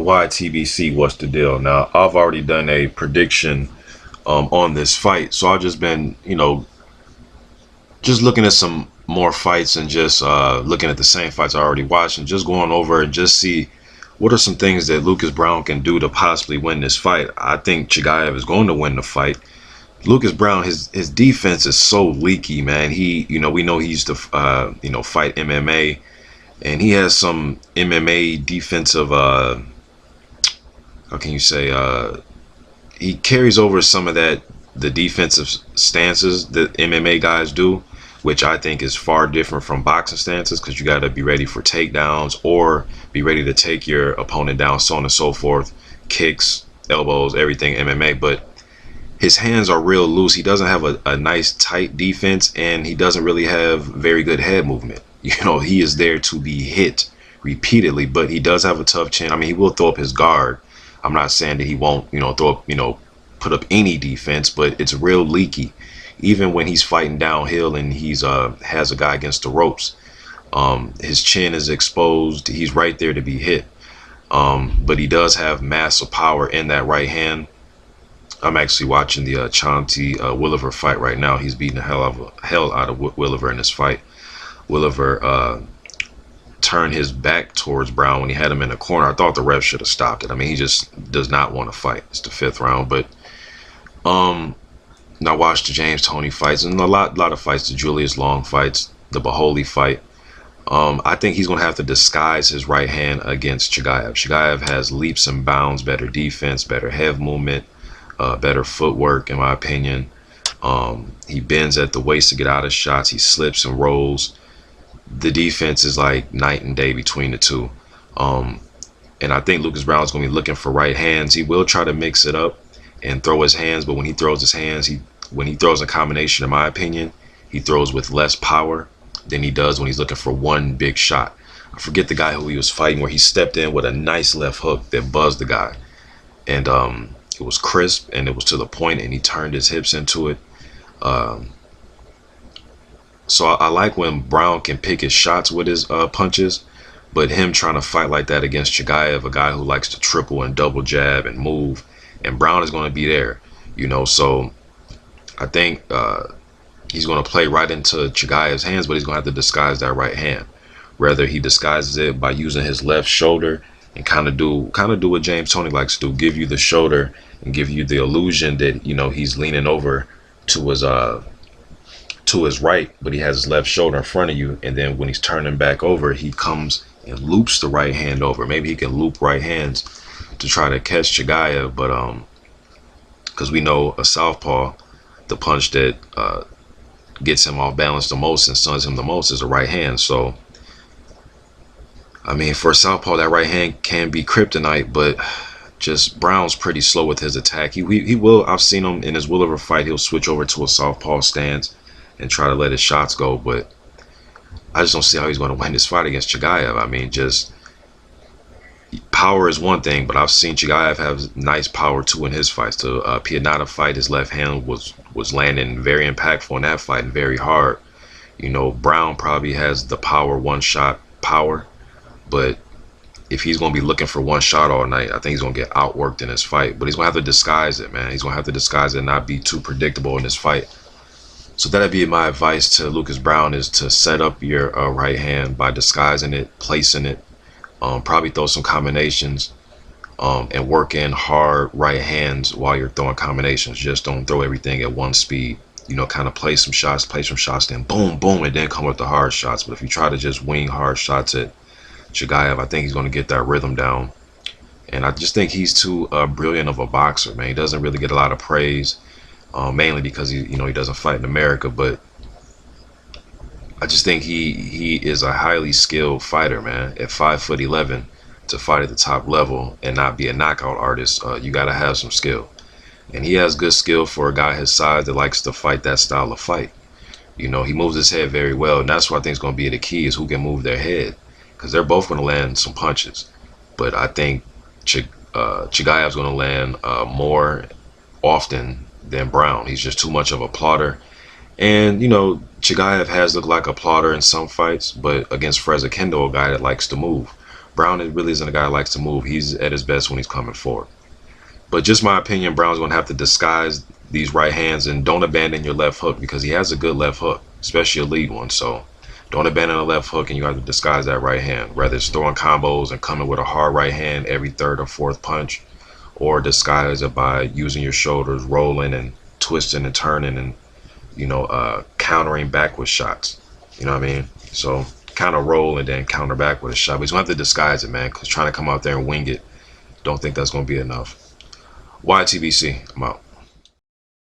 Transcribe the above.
why TBC? What's the deal? Now, I've already done a prediction on this fight, so I've just been, just looking at some more fights and just looking at the same fights I already watched and just going over and just see what are some things that Lucas Browne can do to possibly win this fight. I think Chagaev is going to win the fight. Lucas Browne, his defense is so leaky, man. We know he used to, fight MMA, and he has some MMA defensive, how can you say, he carries over some of the defensive stances that MMA guys do, which I think is far different from boxing stances, because you got to be ready for takedowns or be ready to take your opponent down, so on and so forth, kicks, elbows, everything MMA. But his hands are real loose. He doesn't have a nice tight defense, and he doesn't really have very good head movement. He is there to be hit repeatedly, but he does have a tough chin. I mean, he will throw up his guard. I'm not saying that he won't, throw up, put up any defense, but it's real leaky. Even when he's fighting downhill and he's has a guy against the ropes, his chin is exposed. He's right there to be hit. But he does have massive power in that right hand. I'm actually watching the Chauncey Williver fight right now. He's beating the hell out of Williver in this fight. Williver turned his back towards Browne when he had him in the corner. I thought the ref should have stopped it. I mean, he just does not want to fight. It's the 5th round. But I watched the James Toney fights and a lot of fights, the Julius Long fights, the Baholi fight. I think he's going to have to disguise his right hand against Chagaev. Chagaev has leaps and bounds, better defense, better head movement, better footwork, in my opinion. He bends at the waist to get out of shots. He slips and rolls. The defense is like night and day between the two. And I think Lucas Browne is going to be looking for right hands. He will try to mix it up and throw his hands, but when he throws his hands, when he throws a combination, in my opinion, he throws with less power than he does when he's looking for one big shot. I forget the guy who he was fighting, where he stepped in with a nice left hook that buzzed the guy. And it was crisp and it was to the point, and he turned his hips into it. So I like when Browne can pick his shots with his punches, but him trying to fight like that against Chagaev, a guy who likes to triple and double jab and move, and Browne is going to be there, so I think he's going to play right into Chagaev's hands, but he's going to have to disguise that right hand. Whether he disguises it by using his left shoulder and kind of do what James Toney likes to do, give you the shoulder and give you the illusion that he's leaning over to his right, but he has his left shoulder in front of you, and then when he's turning back over, he comes and loops the right hand over. Maybe he can loop right hands to try to catch Chagaev, but because we know a southpaw, the punch that gets him off balance the most and stuns him the most is a right hand. So I mean, for a southpaw, that right hand can be kryptonite, but just Browne's pretty slow with his attack. He will, I've seen him in his Williver fight, he'll switch over to a southpaw stance and try to let his shots go, but I just don't see how he's going to win this fight against Chagaev. I mean, just power is one thing, but I've seen Chagaev have nice power too in his fights. The Pianata fight, his left hand was landing very impactful in that fight and very hard. Browne probably has the power, one shot power, but if he's going to be looking for one shot all night, I think he's going to get outworked in this fight. But he's going to have to disguise it, man. He's going to have to disguise it and not be too predictable in this fight. So that'd be my advice to Lucas Browne, is to set up your right hand by disguising it, placing it, probably throw some combinations, and work in hard right hands while you're throwing combinations. Just don't throw everything at one speed. Kind of play some shots, then boom, boom, and then come with the hard shots. But if you try to just wing hard shots at Chagaev, I think he's going to get that rhythm down. And I just think he's too brilliant of a boxer, man. He doesn't really get a lot of praise, mainly because he doesn't fight in America. But I just think he is a highly skilled fighter, man. At 5'11", to fight at the top level and not be a knockout artist, you got to have some skill. And he has good skill for a guy his size that likes to fight that style of fight. He moves his head very well, and that's what I think is going to be the key, is who can move their head. Because they're both going to land some punches. But I think Chagaev's going to land more often than Browne. He's just too much of a plotter. And, Chagaev has looked like a plotter in some fights, but against Freza Kendo, a guy that likes to move. Browne really isn't a guy who likes to move. He's at his best when he's coming forward. But just my opinion, Browne's going to have to disguise these right hands and don't abandon your left hook because he has a good left hook, especially a lead one. So don't abandon a left hook and you have to disguise that right hand. Whether it's throwing combos and coming with a hard right hand every third or fourth punch, or disguise it by using your shoulders, rolling and twisting and turning and, countering back with shots. You know what I mean? So kind of roll and then counter back with a shot. But he's going to have to disguise it, man, because trying to come out there and wing it, don't think that's going to be enough. YTBC, I'm out.